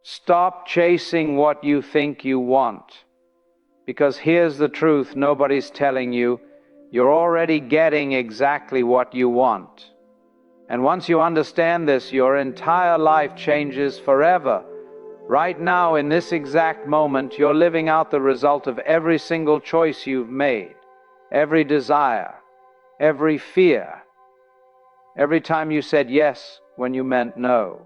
Stop chasing what you think you want. Because here's the truth nobody's telling you: you're already getting exactly what you want. And once you understand this, your entire life changes forever. Right now, in this exact moment, you're living out the result of every single choice you've made, every desire, every fear, every time you said yes when you meant no.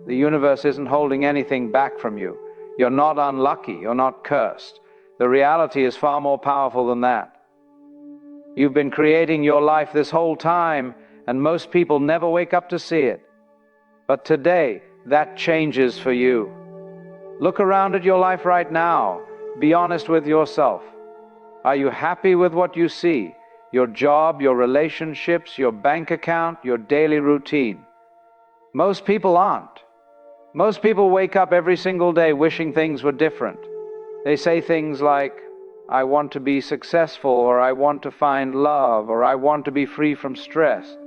The universe isn't holding anything back from you. You're not unlucky, you're not cursed. The reality is far more powerful than that. You've been creating your life this whole time, and most people never wake up to see it. But today, that changes for you. Look around at your life right now. Be honest with yourself. Are you happy with what you see? Your job, your relationships, your bank account, your daily routine? Most people aren't. Most people wake up every single day wishing things were different. They say things like, I want to be successful, or I want to find love, or I want to be free from stress.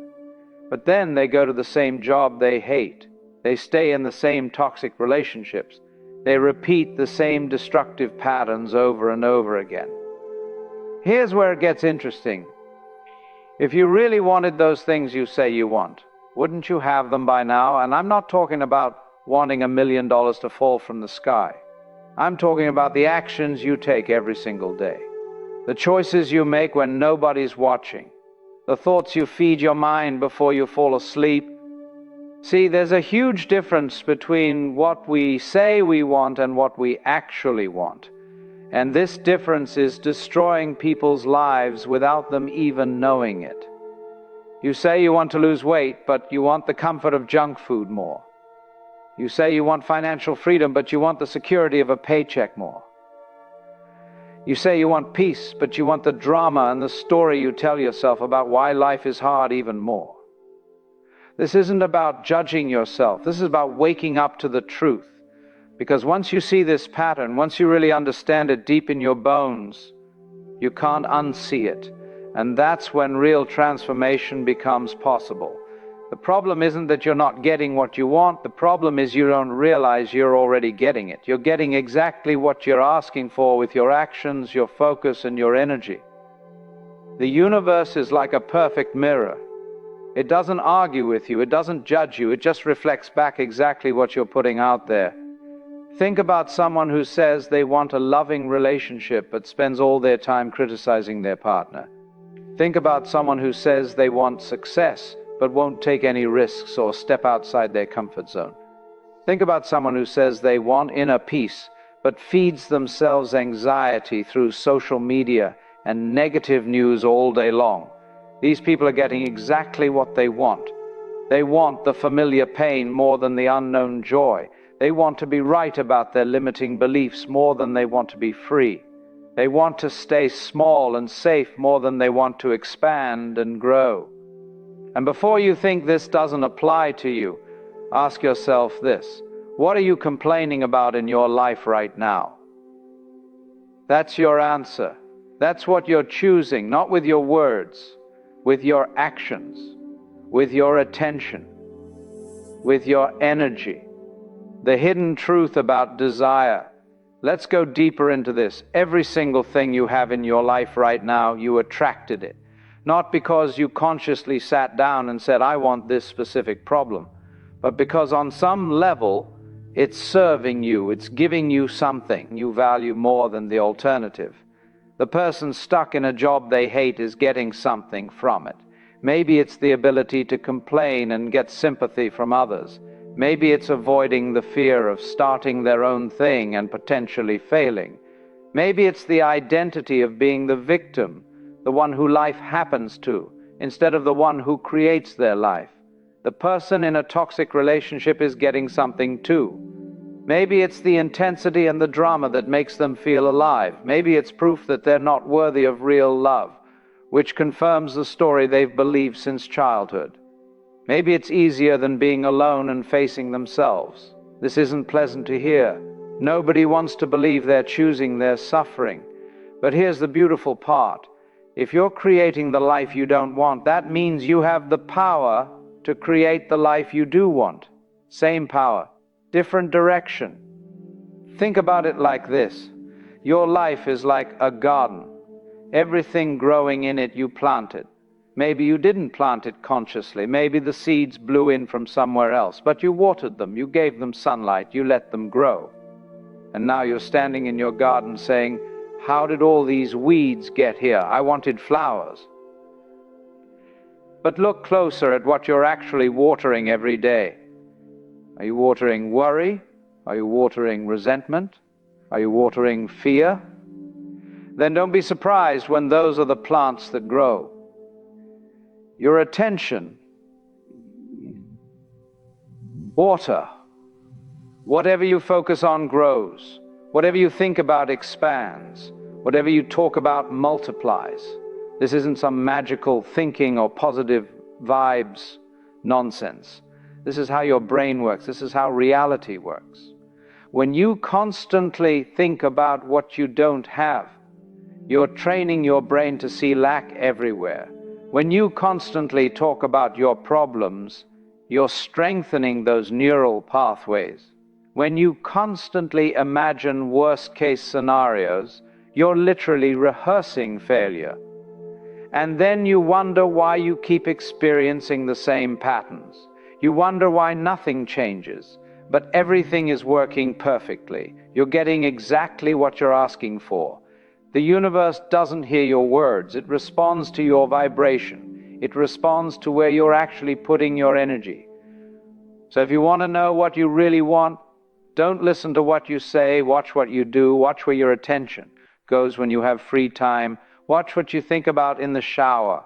But then they go to the same job they hate. They stay in the same toxic relationships. They repeat the same destructive patterns over and over again. Here's where it gets interesting. If you really wanted those things you say you want, wouldn't you have them by now? And I'm not talking about wanting $1 million to fall from the sky. I'm talking about the actions you take every single day. The choices you make when nobody's watching. The thoughts you feed your mind before you fall asleep. See, there's a huge difference between what we say we want and what we actually want. And this difference is destroying people's lives without them even knowing it. You say you want to lose weight, but you want the comfort of junk food more. You say you want financial freedom, but you want the security of a paycheck more. You say you want peace, but you want the drama and the story you tell yourself about why life is hard even more. This isn't about judging yourself. This is about waking up to the truth. Because once you see this pattern, once you really understand it deep in your bones, you can't unsee it. And that's when real transformation becomes possible. The problem isn't that you're not getting what you want. The problem is you don't realize you're already getting it. You're getting exactly what you're asking for with your actions, your focus, and your energy. The universe is like a perfect mirror. It doesn't argue with you. It doesn't judge you. It just reflects back exactly what you're putting out there. Think about someone who says they want a loving relationship but spends all their time criticizing their partner. Think about someone who says they want success but won't take any risks or step outside their comfort zone. Think about someone who says they want inner peace but feeds themselves anxiety through social media and negative news all day long. These people are getting exactly what they want. They want the familiar pain more than the unknown joy. They want to be right about their limiting beliefs more than they want to be free. They want to stay small and safe more than they want to expand and grow. And before you think this doesn't apply to you, ask yourself this: what are you complaining about in your life right now? That's your answer. That's what you're choosing, not with your words, with your actions, with your attention, with your energy. The hidden truth about desire. Let's go deeper into this. Every single thing you have in your life right now, you attracted it. Not because you consciously sat down and said, I want this specific problem, but because on some level, it's serving you, it's giving you something you value more than the alternative. The person stuck in a job they hate is getting something from it. Maybe it's the ability to complain and get sympathy from others. Maybe it's avoiding the fear of starting their own thing and potentially failing. Maybe it's the identity of being the victim, the one who life happens to, instead of the one who creates their life. The person in a toxic relationship is getting something too. Maybe it's the intensity and the drama that makes them feel alive. Maybe it's proof that they're not worthy of real love, which confirms the story they've believed since childhood. Maybe it's easier than being alone and facing themselves. This isn't pleasant to hear. Nobody wants to believe they're choosing their suffering. But here's the beautiful part. If you're creating the life you don't want, that means you have the power to create the life you do want. Same power, different direction. Think about it like this. Your life is like a garden. Everything growing in it you planted. Maybe you didn't plant it consciously. Maybe the seeds blew in from somewhere else, but you watered them, you gave them sunlight, you let them grow. And now you're standing in your garden saying, how did all these weeds get here? I wanted flowers. But look closer at what you're actually watering every day. Are you watering worry? Are you watering resentment? Are you watering fear? Then don't be surprised when those are the plants that grow. Your attention, water. Whatever you focus on grows. Whatever you think about expands. Whatever you talk about multiplies. This isn't some magical thinking or positive vibes nonsense. This is how your brain works. This is how reality works. When you constantly think about what you don't have, you're training your brain to see lack everywhere. When you constantly talk about your problems, you're strengthening those neural pathways. When you constantly imagine worst-case scenarios, you're literally rehearsing failure. And then you wonder why you keep experiencing the same patterns. You wonder why nothing changes, but everything is working perfectly. You're getting exactly what you're asking for. The universe doesn't hear your words. It responds to your vibration. It responds to where you're actually putting your energy. So if you want to know what you really want, don't listen to what you say, watch what you do, watch where your attention goes when you have free time. Watch what you think about in the shower.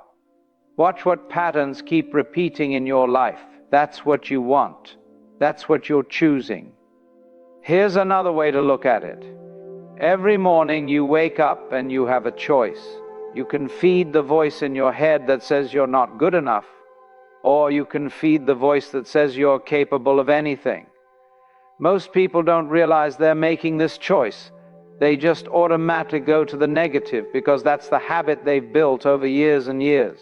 Watch what patterns keep repeating in your life. That's what you want. That's what you're choosing. Here's another way to look at it. Every morning you wake up and you have a choice. You can feed the voice in your head that says you're not good enough, or you can feed the voice that says you're capable of anything. Most people don't realize they're making this choice. They just automatically go to the negative because that's the habit they've built over years and years.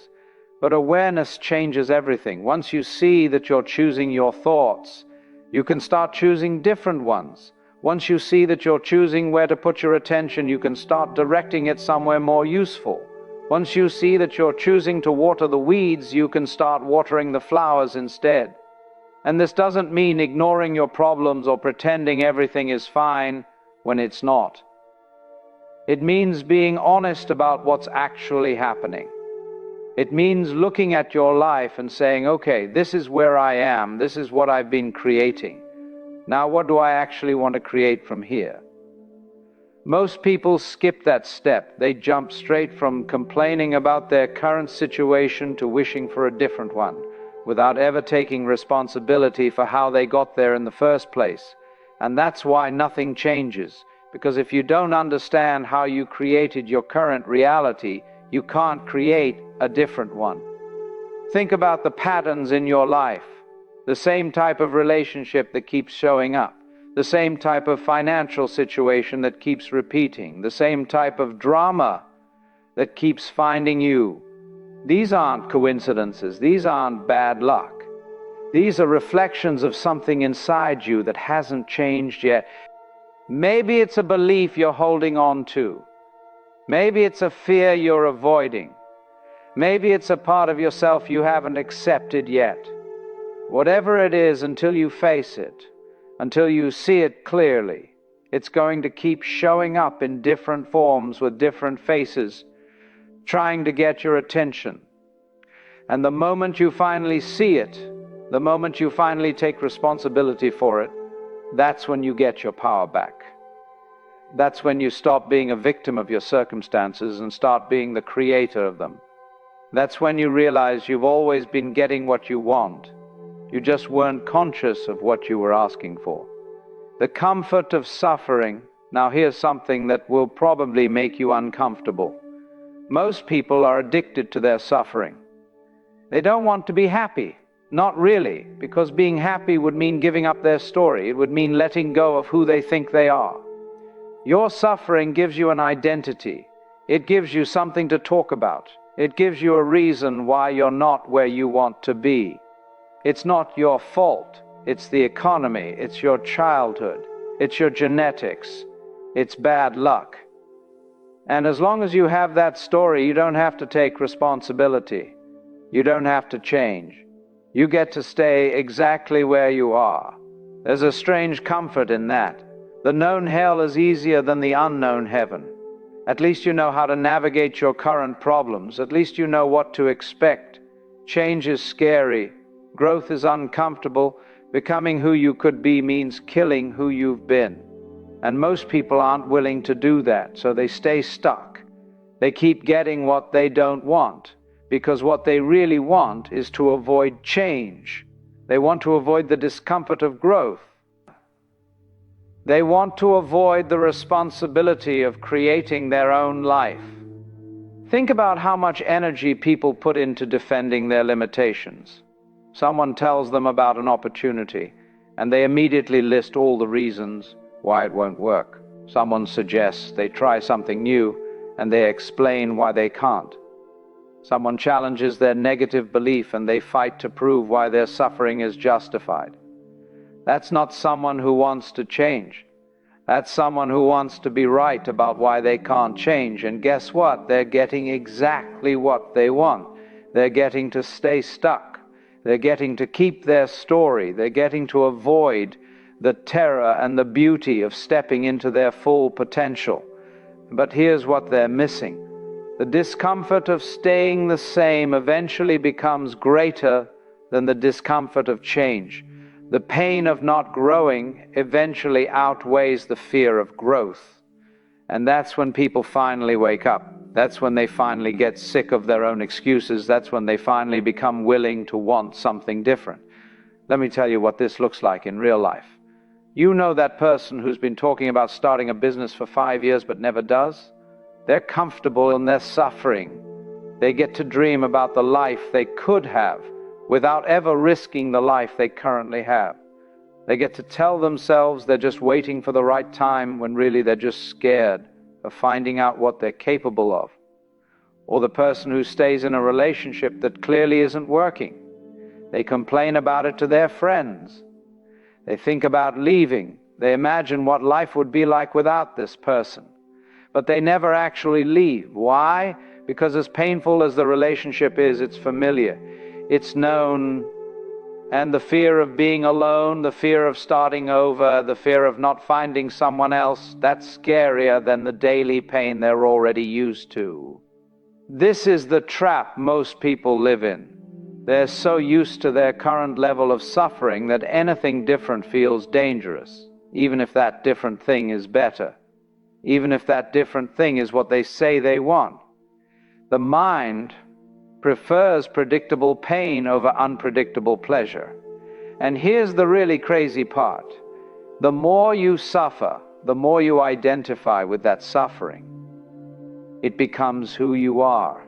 But awareness changes everything. Once you see that you're choosing your thoughts, you can start choosing different ones. Once you see that you're choosing where to put your attention, you can start directing it somewhere more useful. Once you see that you're choosing to water the weeds, you can start watering the flowers instead. And this doesn't mean ignoring your problems or pretending everything is fine when it's not. It means being honest about what's actually happening. It means looking at your life and saying, okay, this is where I am, this is what I've been creating. Now what do I actually want to create from here? Most people skip that step. They jump straight from complaining about their current situation to wishing for a different one, without ever taking responsibility for how they got there in the first place. And that's why nothing changes. Because if you don't understand how you created your current reality, you can't create a different one. Think about the patterns in your life. The same type of relationship that keeps showing up. The same type of financial situation that keeps repeating. The same type of drama that keeps finding you. These aren't coincidences. These aren't bad luck. These are reflections of something inside you that hasn't changed yet. Maybe it's a belief you're holding on to. Maybe it's a fear you're avoiding. Maybe it's a part of yourself you haven't accepted yet. Whatever it is, until you face it, until you see it clearly, it's going to keep showing up in different forms with different faces, trying to get your attention. And the moment you finally see it, the moment you finally take responsibility for it, that's when you get your power back. That's when you stop being a victim of your circumstances and start being the creator of them. That's when you realize you've always been getting what you want. You just weren't conscious of what you were asking for. The comfort of suffering. Now here's something that will probably make you uncomfortable. Most people are addicted to their suffering. They don't want to be happy. Not really, because being happy would mean giving up their story. It would mean letting go of who they think they are. Your suffering gives you an identity. It gives you something to talk about. It gives you a reason why you're not where you want to be. It's not your fault. it's the economy, it's your childhood, it's your genetics, it's bad luck. And as long as you have that story, you don't have to take responsibility. You don't have to change. You get to stay exactly where you are. There's a strange comfort in that. The known hell is easier than the unknown heaven. At least you know how to navigate your current problems. At least you know what to expect. Change is scary. Growth is uncomfortable. Becoming who you could be means killing who you've been. And most people aren't willing to do that, so they stay stuck. They keep getting what they don't want, because what they really want is to avoid change. They want to avoid the discomfort of growth. They want to avoid the responsibility of creating their own life. Think about how much energy people put into defending their limitations. Someone tells them about an opportunity, and they immediately list all the reasons why it won't work. Someone suggests they try something new, and they explain why they can't. Someone challenges their negative belief, and they fight to prove why their suffering is justified. That's not someone who wants to change. That's someone who wants to be right about why they can't change. And guess what? They're getting exactly what they want. They're getting to stay stuck. They're getting to keep their story. They're getting to avoid the terror and the beauty of stepping into their full potential. But here's what they're missing. The discomfort of staying the same eventually becomes greater than the discomfort of change. The pain of not growing eventually outweighs the fear of growth. And that's when people finally wake up. That's when they finally get sick of their own excuses. That's when they finally become willing to want something different. Let me tell you what this looks like in real life. You know that person who's been talking about starting a business for 5 years but never does? They're comfortable in their suffering. They get to dream about the life they could have without ever risking the life they currently have. They get to tell themselves they're just waiting for the right time when really they're just scared of finding out what they're capable of. Or the person who stays in a relationship that clearly isn't working. They complain about it to their friends. They think about leaving. They imagine what life would be like without this person. But they never actually leave. Why? Because as painful as the relationship is, it's familiar. It's known. And the fear of being alone, the fear of starting over, the fear of not finding someone else, that's scarier than the daily pain they're already used to. This is the trap most people live in. They're so used to their current level of suffering that anything different feels dangerous, even if that different thing is better, even if that different thing is what they say they want. The mind prefers predictable pain over unpredictable pleasure. And here's the really crazy part. The more you suffer, the more you identify with that suffering. It becomes who you are.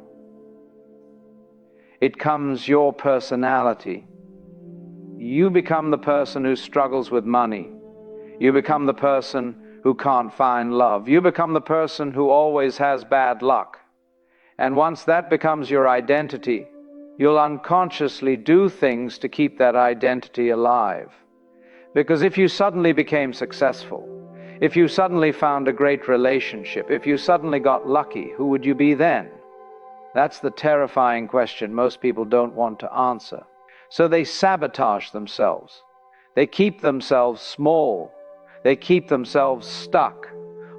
It becomes your personality. You become the person who struggles with money. You become the person who can't find love. You become the person who always has bad luck. And once that becomes your identity, you'll unconsciously do things to keep that identity alive. Because if you suddenly became successful, if you suddenly found a great relationship, if you suddenly got lucky, who would you be then? That's the terrifying question most people don't want to answer. So they sabotage themselves. They keep themselves small. They keep themselves stuck,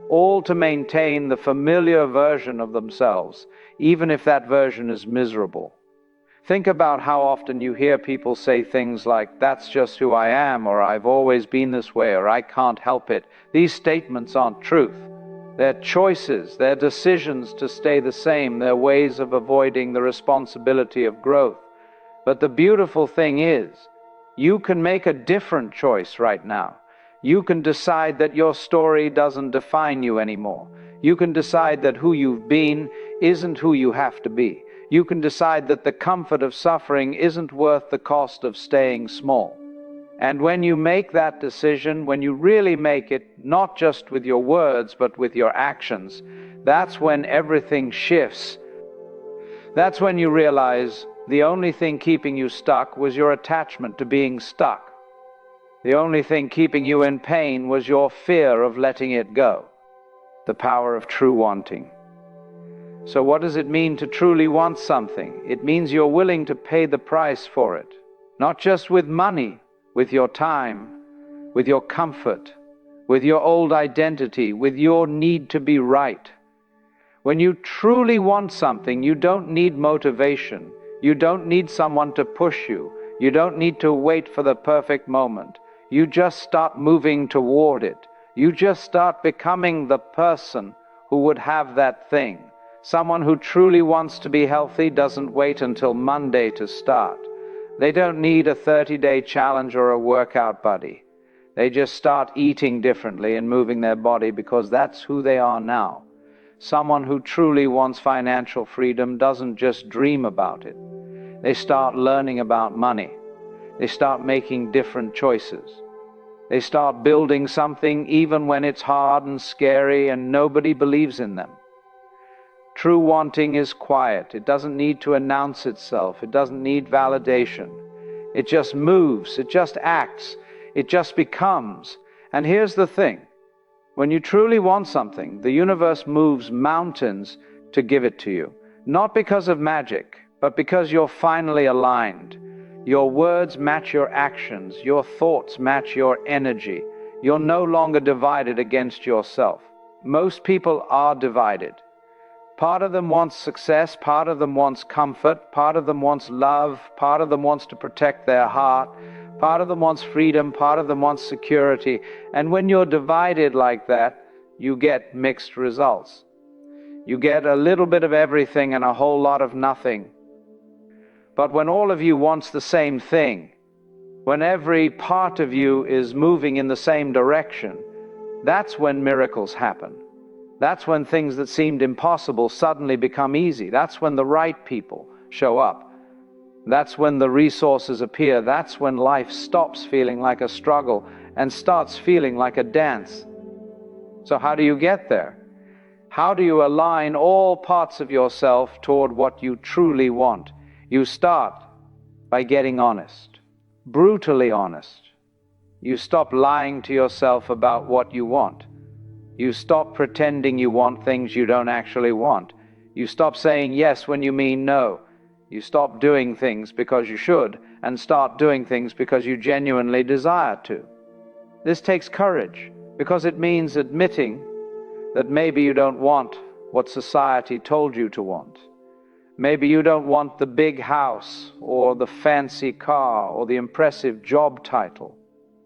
all to maintain the familiar version of themselves, even if that version is miserable. Think about how often you hear people say things like, "That's just who I am," or "I've always been this way," or "I can't help it." These statements aren't truth. They're choices, they're decisions to stay the same, they're ways of avoiding the responsibility of growth. But the beautiful thing is, you can make a different choice right now. You can decide that your story doesn't define you anymore. You can decide that who you've been isn't who you have to be. You can decide that the comfort of suffering isn't worth the cost of staying small. And when you make that decision, when you really make it, not just with your words, but with your actions, that's when everything shifts. That's when you realize the only thing keeping you stuck was your attachment to being stuck. The only thing keeping you in pain was your fear of letting it go. The power of true wanting. So what does it mean to truly want something? It means you're willing to pay the price for it. Not just with money, with your time, with your comfort, with your old identity, with your need to be right. When you truly want something, you don't need motivation. You don't need someone to push you. You don't need to wait for the perfect moment. You just start moving toward it. You just start becoming the person who would have that thing. Someone who truly wants to be healthy doesn't wait until Monday to start. They don't need a 30-day challenge or a workout buddy. They just start eating differently and moving their body because that's who they are now. Someone who truly wants financial freedom doesn't just dream about it. They start learning about money. They start making different choices. They start building something even when it's hard and scary and nobody believes in them. True wanting is quiet. It doesn't need to announce itself. It doesn't need validation. It just moves. It just acts. It just becomes. And here's the thing. When you truly want something, the universe moves mountains to give it to you. Not because of magic, but because you're finally aligned. Your words match your actions. Your thoughts match your energy. You're no longer divided against yourself. Most people are divided. Part of them wants success, part of them wants comfort, part of them wants love, part of them wants to protect their heart, part of them wants freedom, part of them wants security. And when you're divided like that, you get mixed results. You get a little bit of everything and a whole lot of nothing. But when all of you wants the same thing, when every part of you is moving in the same direction, that's when miracles happen. That's when things that seemed impossible suddenly become easy. That's when the right people show up. That's when the resources appear. That's when life stops feeling like a struggle and starts feeling like a dance. So how do you get there? How do you align all parts of yourself toward what you truly want? You start by getting honest, brutally honest. You stop lying to yourself about what you want. You stop pretending you want things you don't actually want. You stop saying yes when you mean no. You stop doing things because you should and start doing things because you genuinely desire to. This takes courage because it means admitting that maybe you don't want what society told you to want. Maybe you don't want the big house or the fancy car or the impressive job title.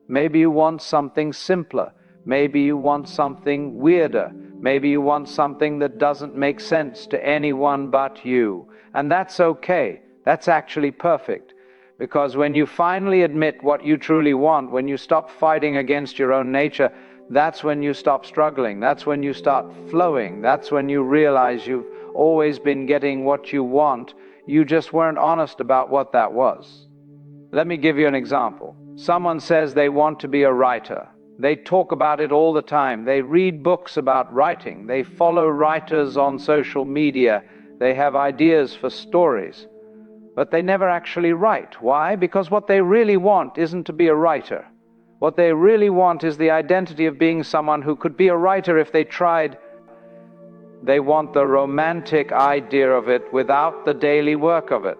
Maybe you want something simpler. Maybe you want something weirder. Maybe you want something that doesn't make sense to anyone but you. And that's okay. That's actually perfect. Because when you finally admit what you truly want, when you stop fighting against your own nature, that's when you stop struggling. That's when you start flowing. That's when you realize you've always been getting what you want. You just weren't honest about what that was. Let me give you an example. Someone says they want to be a writer. They talk about it all the time. They read books about writing. They follow writers on social media. They have ideas for stories. But they never actually write. Why? Because what they really want isn't to be a writer. What they really want is the identity of being someone who could be a writer if they tried. They want the romantic idea of it without the daily work of it.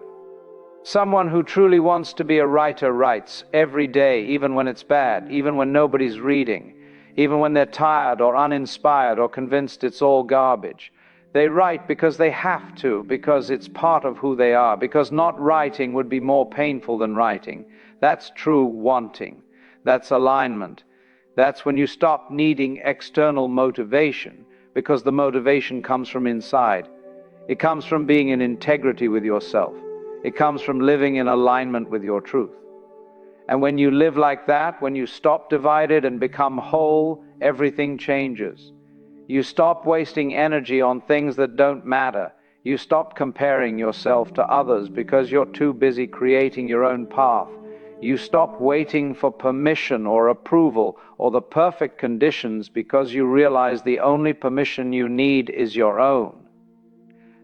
Someone who truly wants to be a writer writes every day, even when it's bad, even when nobody's reading, even when they're tired or uninspired or convinced it's all garbage. They write because they have to, because it's part of who they are, because not writing would be more painful than writing. That's true wanting. That's alignment. That's when you stop needing external motivation, because the motivation comes from inside. It comes from being in integrity with yourself. It comes from living in alignment with your truth. And when you live like that, when you stop divided and become whole, everything changes. You stop wasting energy on things that don't matter. You stop comparing yourself to others because you're too busy creating your own path. You stop waiting for permission or approval or the perfect conditions because you realize the only permission you need is your own.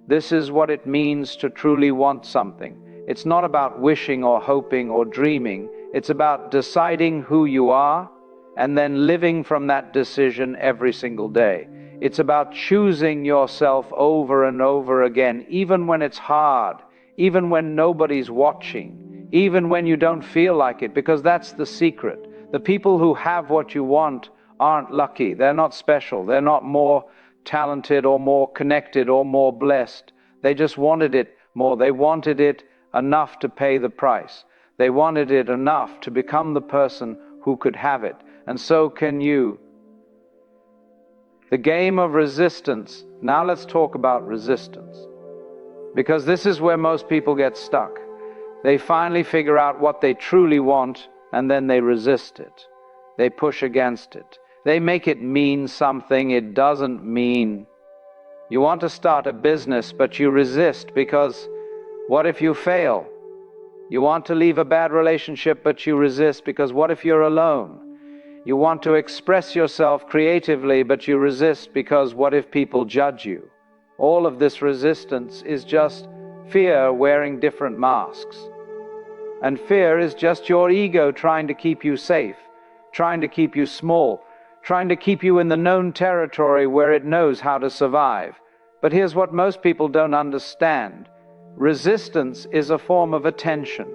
This is what it means to truly want something. It's not about wishing or hoping or dreaming. It's about deciding who you are and then living from that decision every single day. It's about choosing yourself over and over again, even when it's hard, even when nobody's watching, even when you don't feel like it, because that's the secret. The people who have what you want aren't lucky. They're not special. They're not more talented or more connected or more blessed. They just wanted it more. They wanted it enough to pay the price. They wanted it enough to become the person who could have it. And so can you. The game of resistance. Now let's talk about resistance. Because this is where most people get stuck. They finally figure out what they truly want, and then they resist it. They push against it. They make it mean something it doesn't mean. You want to start a business, but you resist because what if you fail? You want to leave a bad relationship, but you resist because what if you're alone? You want to express yourself creatively, but you resist because what if people judge you? All of this resistance is just fear wearing different masks. And fear is just your ego trying to keep you safe, trying to keep you small, trying to keep you in the known territory where it knows how to survive. But here's what most people don't understand. Resistance is a form of attention.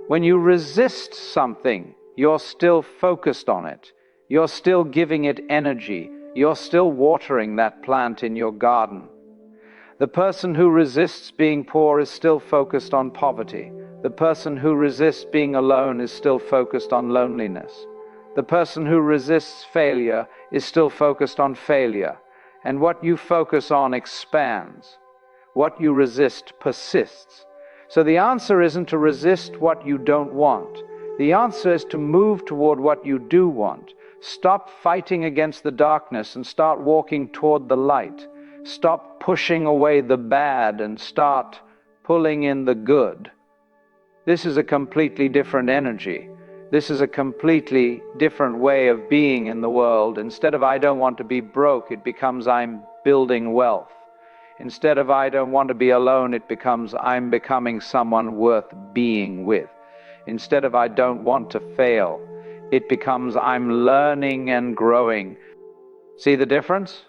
When you resist something, you're still focused on it. You're still giving it energy. You're still watering that plant in your garden. The person who resists being poor is still focused on poverty. The person who resists being alone is still focused on loneliness. The person who resists failure is still focused on failure. And what you focus on expands. What you resist persists. So the answer isn't to resist what you don't want. The answer is to move toward what you do want. Stop fighting against the darkness and start walking toward the light. Stop pushing away the bad and start pulling in the good. This is a completely different energy. This is a completely different way of being in the world. Instead of I don't want to be broke, it becomes I'm building wealth. Instead of I don't want to be alone, it becomes I'm becoming someone worth being with. Instead of I don't want to fail, it becomes I'm learning and growing. See the difference?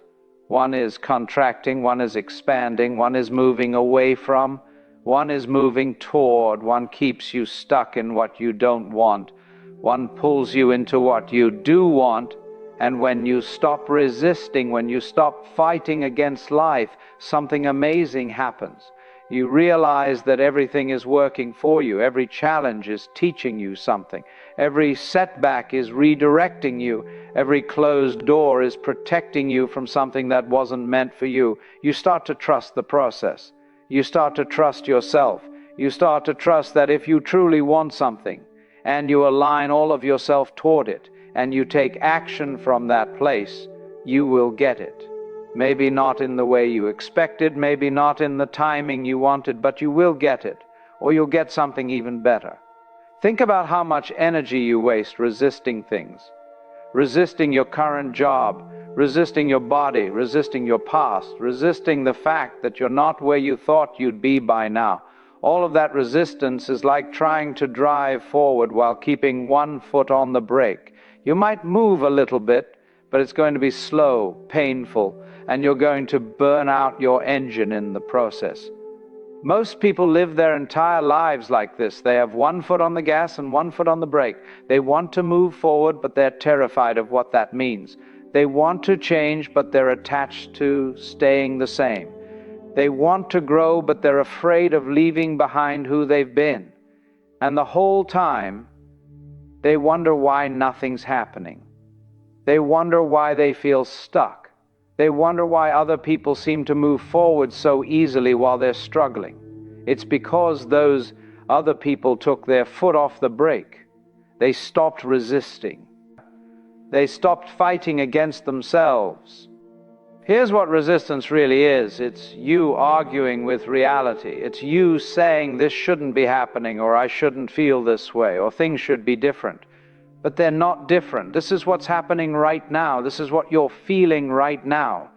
One is contracting, one is expanding, one is moving away from, one is moving toward, one keeps you stuck in what you don't want, one pulls you into what you do want. And when you stop resisting, when you stop fighting against life, something amazing happens. You realize that everything is working for you. Every challenge is teaching you something. Every setback is redirecting you. Every closed door is protecting you from something that wasn't meant for you. You start to trust the process. You start to trust yourself. You start to trust that if you truly want something and you align all of yourself toward it, and you take action from that place, you will get it. Maybe not in the way you expected, maybe not in the timing you wanted, but you will get it, or you'll get something even better. Think about how much energy you waste resisting things. Resisting your current job, resisting your body, resisting your past, resisting the fact that you're not where you thought you'd be by now. All of that resistance is like trying to drive forward while keeping one foot on the brake. You might move a little bit, but it's going to be slow, painful, and you're going to burn out your engine in the process. Most people live their entire lives like this. They have one foot on the gas and one foot on the brake. They want to move forward, but they're terrified of what that means. They want to change, but they're attached to staying the same. They want to grow, but they're afraid of leaving behind who they've been. And the whole time, they wonder why nothing's happening. They wonder why they feel stuck. They wonder why other people seem to move forward so easily while they're struggling. It's because those other people took their foot off the brake. They stopped resisting. They stopped fighting against themselves. Here's what resistance really is. It's you arguing with reality. It's you saying this shouldn't be happening, or I shouldn't feel this way, or things should be different. But they're not different. This is what's happening right now. This is what you're feeling right now.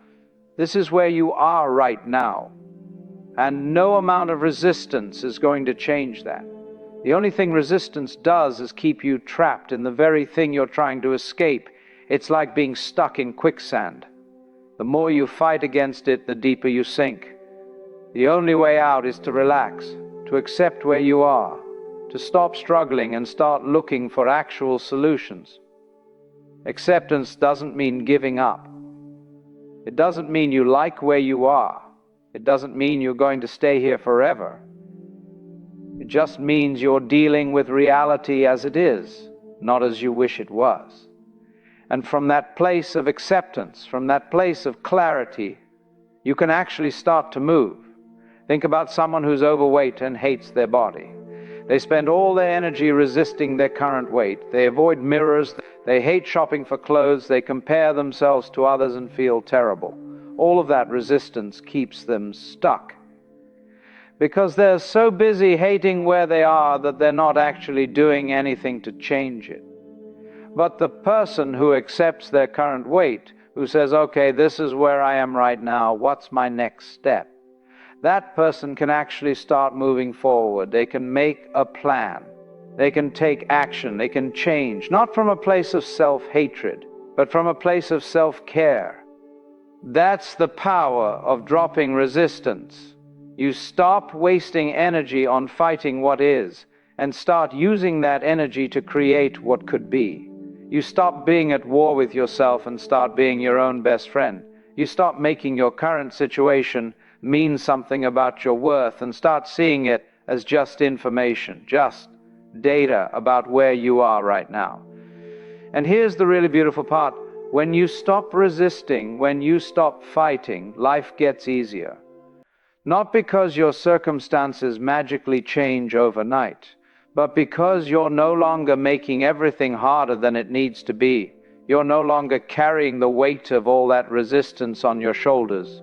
This is where you are right now. And no amount of resistance is going to change that. The only thing resistance does is keep you trapped in the very thing you're trying to escape. It's like being stuck in quicksand. The more you fight against it, the deeper you sink. The only way out is to relax, to accept where you are, to stop struggling and start looking for actual solutions. Acceptance doesn't mean giving up. It doesn't mean you like where you are. It doesn't mean you're going to stay here forever. It just means you're dealing with reality as it is, not as you wish it was. And from that place of acceptance, from that place of clarity, you can actually start to move. Think about someone who's overweight and hates their body. They spend all their energy resisting their current weight. They avoid mirrors. They hate shopping for clothes. They compare themselves to others and feel terrible. All of that resistance keeps them stuck, because they're so busy hating where they are that they're not actually doing anything to change it. But the person who accepts their current weight, who says, okay, this is where I am right now, what's my next step? That person can actually start moving forward. They can make a plan. They can take action. They can change, not from a place of self-hatred, but from a place of self-care. That's the power of dropping resistance. You stop wasting energy on fighting what is, and start using that energy to create what could be. You stop being at war with yourself and start being your own best friend. You stop making your current situation mean something about your worth and start seeing it as just information, just data about where you are right now. And here's the really beautiful part. When you stop resisting, when you stop fighting, life gets easier. Not because your circumstances magically change overnight, but because you're no longer making everything harder than it needs to be. You're no longer carrying the weight of all that resistance on your shoulders.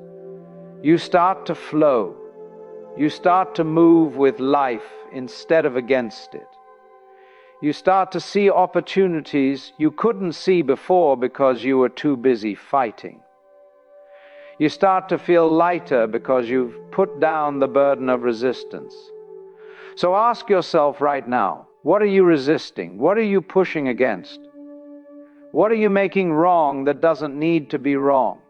You start to flow. You start to move with life instead of against it. You start to see opportunities you couldn't see before because you were too busy fighting. You start to feel lighter because you've put down the burden of resistance. So ask yourself right now, what are you resisting? What are you pushing against? What are you making wrong that doesn't need to be wrong?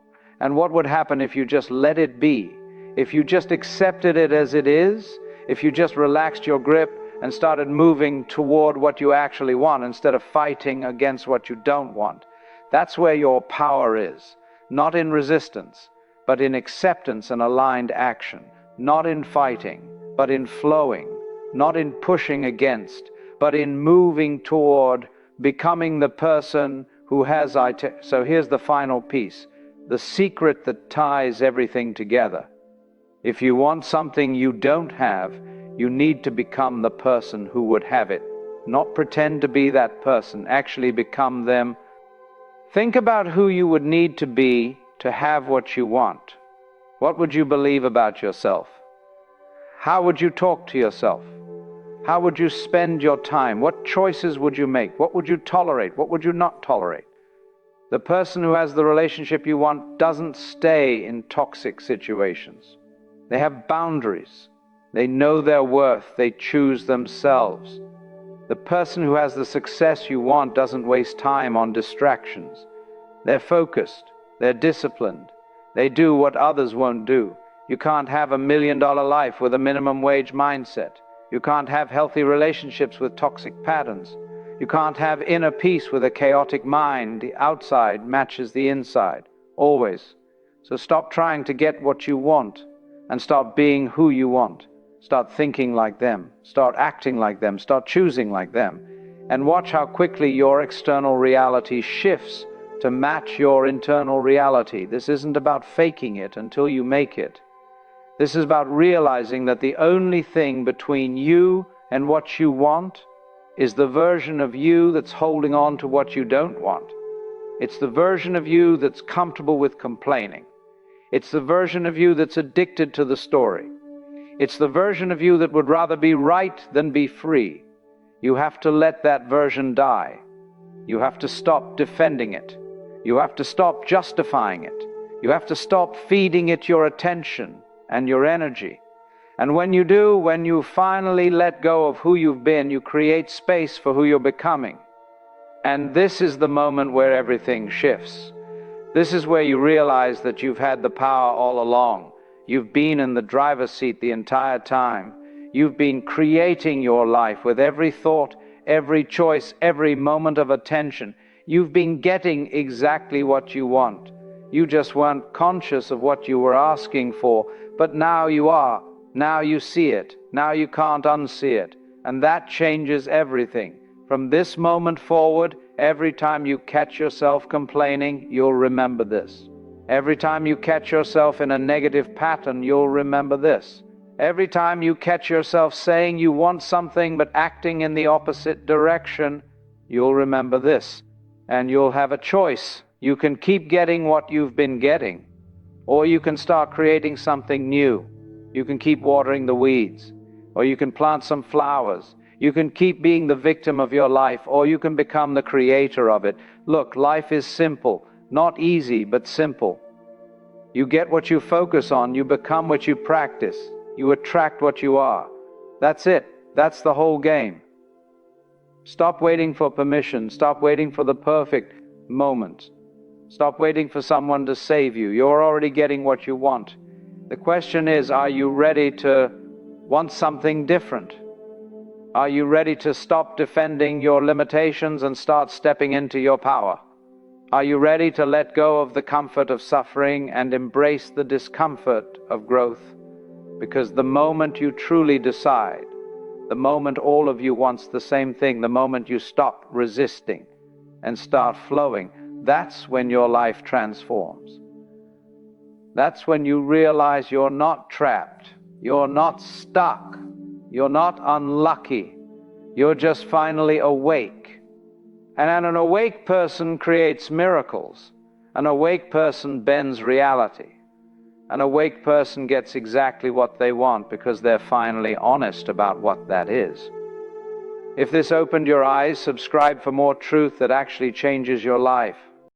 And what would happen if you just let it be? If you just accepted it as it is? If you just relaxed your grip and started moving toward what you actually want instead of fighting against what you don't want? That's where your power is. Not in resistance, but in acceptance and aligned action. Not in fighting, but in flowing. Not in pushing against, but in moving toward becoming the person who has So here's the final piece, the secret that ties everything together. If you want something you don't have, you need to become the person who would have it. Not pretend to be that person, actually become them. Think about who you would need to be to have what you want. What would you believe about yourself? How would you talk to yourself? How would you spend your time? What choices would you make? What would you tolerate? What would you not tolerate? The person who has the relationship you want doesn't stay in toxic situations. They have boundaries. They know their worth. They choose themselves. The person who has the success you want doesn't waste time on distractions. They're focused. They're disciplined. They do what others won't do. You can't have $1 million life with a minimum wage mindset. You can't have healthy relationships with toxic patterns. You can't have inner peace with a chaotic mind. The outside matches the inside, always. So stop trying to get what you want and start being who you want. Start thinking like them. Start acting like them. Start choosing like them. And watch how quickly your external reality shifts to match your internal reality. This isn't about faking it until you make it. This is about realizing that the only thing between you and what you want is the version of you that's holding on to what you don't want. It's the version of you that's comfortable with complaining. It's the version of you that's addicted to the story. It's the version of you that would rather be right than be free. You have to let that version die. You have to stop defending it. You have to stop justifying it. You have to stop feeding it your attention and your energy. And when you do, when you finally let go of who you've been, you create space for who you're becoming. And this is the moment where everything shifts. This is where you realize that you've had the power all along. You've been in the driver's seat the entire time. You've been creating your life with every thought, every choice, every moment of attention. You've been getting exactly what you want. You just weren't conscious of what you were asking for, but now you are. Now you see it. Now you can't unsee it. And that changes everything. From this moment forward, every time you catch yourself complaining, you'll remember this. Every time you catch yourself in a negative pattern, you'll remember this. Every time you catch yourself saying you want something but acting in the opposite direction, you'll remember this. And you'll have a choice. You can keep getting what you've been getting, or you can start creating something new. You can keep watering the weeds, or you can plant some flowers. You can keep being the victim of your life, or you can become the creator of it. Look, life is simple, not easy, but simple. You get what you focus on, you become what you practice, you attract what you are. That's it. That's the whole game. Stop waiting for permission. Stop waiting for the perfect moment. Stop waiting for someone to save you. You're already getting what you want. The question is, are you ready to want something different? Are you ready to stop defending your limitations and start stepping into your power? Are you ready to let go of the comfort of suffering and embrace the discomfort of growth? Because the moment you truly decide, the moment all of you wants the same thing, the moment you stop resisting and start flowing, that's when your life transforms. That's when you realize you're not trapped, you're not stuck, you're not unlucky, you're just finally awake. And an awake person creates miracles. An awake person bends reality. An awake person gets exactly what they want because they're finally honest about what that is. If this opened your eyes, subscribe for more truth that actually changes your life.